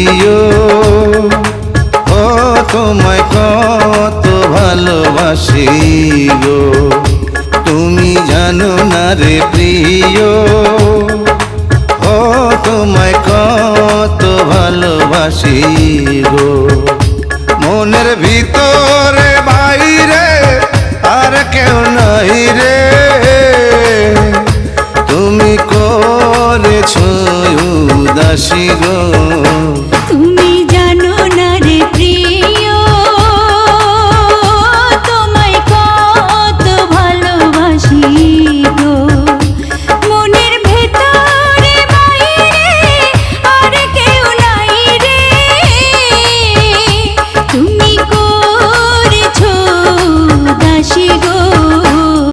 প্রিয়, ও তোমায় কত ভালোবাসি গো, তুমি জানো না রে প্রিয়, ও তোমায় কত ভালোবাসি গো। মনের ভিতরে বাইরে আর কেউ নাই রে, তুমি করেছ উদাসী গো।